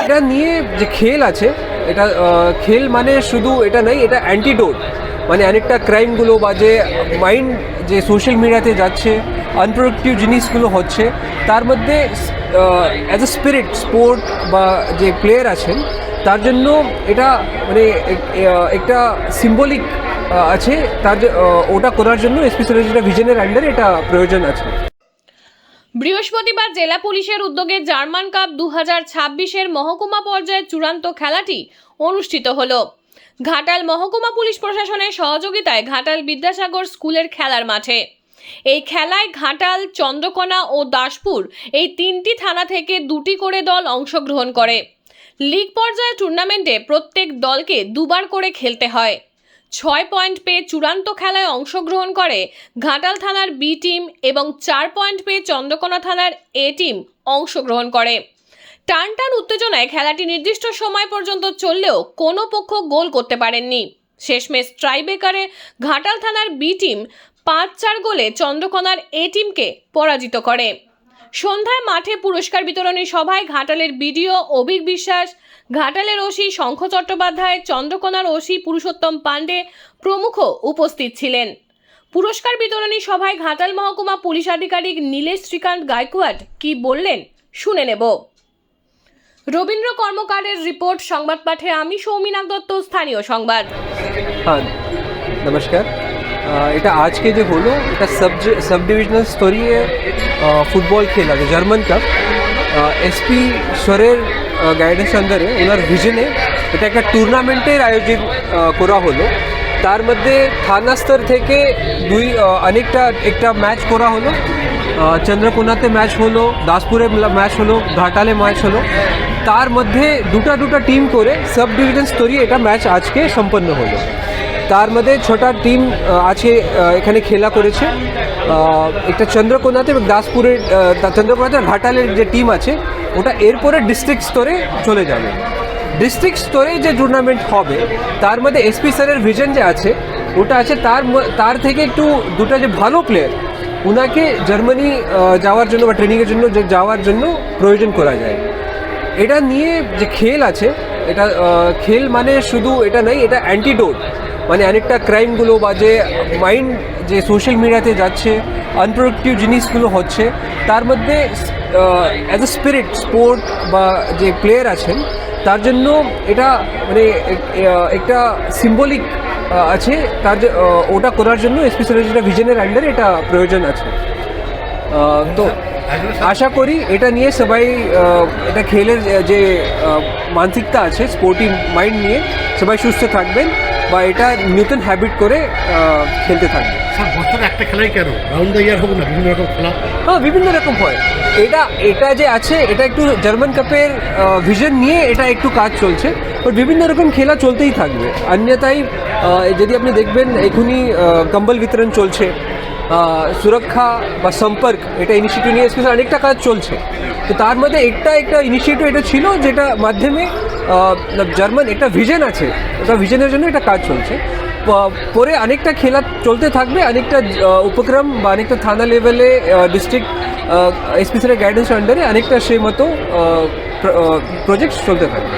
এটা নিয়ে যে খেল আছে, এটা খেল মানে শুধু এটা নয়, এটা অ্যান্টিডোট। মানে অনেকটা ক্রাইমগুলো বা যে মাইন্ড যে সোশ্যাল মিডিয়াতে যাচ্ছে, আনপ্রোডাক্টিভ জিনিসগুলো হচ্ছে, তার মধ্যে অ্যাজ এ স্পিরিট স্পোর্ট বা যে প্লেয়ার আছেন তার জন্য এটা মানে একটা সিম্বলিক আছে, তার ওটা করার জন্য স্পেশালি যেটা ভিশনের আন্ডারে এটা প্রয়োজন আছে। বৃহস্পতিবার জেলা পুলিশের উদ্যোগে জার্মান কাপ 2026-এর মহকুমা পর্যায়ের চূড়ান্ত খেলাটি অনুষ্ঠিত হলো ঘাটাল মহকুমা পুলিশ প্রশাসনের সহযোগিতায় ঘাটাল বিদ্যাসাগর স্কুলের খেলার মাঠে। এই খেলায় ঘাটাল, চন্দ্রকোনা ও দাসপুর এই তিনটি থানা থেকে দুটি করে দল অংশগ্রহণ করে। লিগ পর্যায়ে টুর্নামেন্টে প্রত্যেক দলকে দুবার করে খেলতে হয়। 6 পয়েন্ট পেয়ে চূড়ান্ত খেলায় অংশগ্রহণ করে ঘাটাল থানার বি টিম এবং 4 পয়েন্ট পেয়ে চন্দ্রকোনা থানার এ টিম অংশগ্রহণ করে। টান টান উত্তেজনায় খেলাটি নির্দিষ্ট সময় পর্যন্ত চললেও কোনো পক্ষ গোল করতে পারেননি। শেষমেশ ট্রাইব্রেকারে ঘাটাল থানার বি টিম 5-4 গোলে চন্দ্রকোনার এ টিমকে পরাজিত করে। সন্ধ্যায় মাঠে পুরস্কার বিতরণী সভায় ঘাটালের বিডিও অভিক বিশ্বাস, ঘাটালের ওসি শঙ্খ চট্টোপাধ্যায়, চন্দ্রকোনার ওসি পুরুষোত্তম পাণ্ডে প্রমুখ উপস্থিত ছিলেন। পুরস্কার বিতরণী সভায় ঘাটাল মহকুমা পুলিশ আধিকারিক নীলেশ শ্রীকান্ত গায়কোয়াড কি বললেন শুনে নেব। রবীন্দ্র কর্মকারের রিপোর্ট, সংবাদ পাঠে আমি সৌমিনাক দত্ত, স্থানীয় সংবাদ। হ্যাঁ, নমস্কার। এটা আজকে যে হলো, এটা সাব ডিভিশনাল স্তরীয় ফুটবল খেলা যে জার্মান কাপ, এসপি স্বরের গাইডেন্স আন্ডারে ওনার ভিশনে এটা একটা টুর্নামেন্টের আয়োজন করা হলো। তার মধ্যে থানা স্তর থেকে একটা ম্যাচ করা হলো, চন্দ্রকোনাতে ম্যাচ হলো, দাসপুরে ম্যাচ হলো, ঘাটালে ম্যাচ হলো। তার মধ্যে দুটা টিম করে সাব ডিভিশন স্তরীয় এটা ম্যাচ আজকে সম্পন্ন হলো। তার মধ্যে 6টা টিম আছে এখানে খেলা করেছে। একটা চন্দ্রকোনাতে এবং চন্দ্রকোনাতে ঘাটালের যে টিম আছে ওটা এরপরে ডিস্ট্রিক্ট স্তরে চলে যাবে। ডিস্ট্রিক্ট স্তরে যে টুর্নামেন্ট হবে তার মধ্যে এসপি স্যারের ভিশন যে আছে ওটা আছে, তার থেকে একটু দুটো যে ভালো প্লেয়ার ওনাকে জার্মানি যাওয়ার জন্য বা ট্রেনিংয়ের জন্য যাওয়ার জন্য প্রয়োজন করা যায়। এটা নিয়ে যে খেল আছে, এটা খেল মানে শুধু এটা নয়, এটা অ্যান্টিডোট। মানে অনেকটা ক্রাইমগুলো বা যে মাইন্ড যে সোশ্যাল মিডিয়াতে যাচ্ছে, আনপ্রোডাক্টিভ জিনিসগুলো হচ্ছে, তার মধ্যে অ্যাজ এ স্পিরিট স্পোর্ট বা যে প্লেয়ার আছেন তার জন্য এটা মানে একটা সিম্বলিক আছে, তার ওটা করার জন্য স্পেশালি যেটা ভিশনের আন্ডারে এটা প্রয়োজন আছে। তো আশা করি এটা নিয়ে সবাই এটা খেলের যে মানসিকতা আছে, স্পোর্টিভ মাইন্ড নিয়ে সবাই সুস্থ থাকবেন বা এটা নতুন হ্যাবিট করে খেলতে থাকবে। স্যার, বছর একটা খেলাই কেন, রাউন্ড দ্য ইয়ার হোক না, বিভিন্ন রকম খেলা? হ্যাঁ, বিভিন্ন রকম হয়। এটা যে আছে এটা একটু জার্মান কাপের ভিশন নিয়ে এটা একটু কাজ চলছে, বাট বিভিন্ন রকম খেলা চলতেই থাকবে। অন্যথায় যদি আপনি দেখবেন এখনই কম্বল বিতরণ চলছে, সুরক্ষা বা সম্পর্ক এটা ইনিশিয়েটিভ নিয়ে স্পেশাল অনেকটা কাজ চলছে। তো তার মধ্যে একটা ইনিশিয়েটিভ এটা ছিল যেটা মাধ্যমে জার্মান একটা ভিশন আছে, ওটা ভিশনের জন্য এটা কাজ চলছে। পরে অনেকটা খেলা চলতে থাকবে, অনেকটা উপক্রম বা অনেকটা থানা লেভেলে ডিস্ট্রিক্ট স্পেশাল গাইডেন্স আন্ডারে অনেকটা সেই মতো প্রজেক্ট চলতে থাকবে।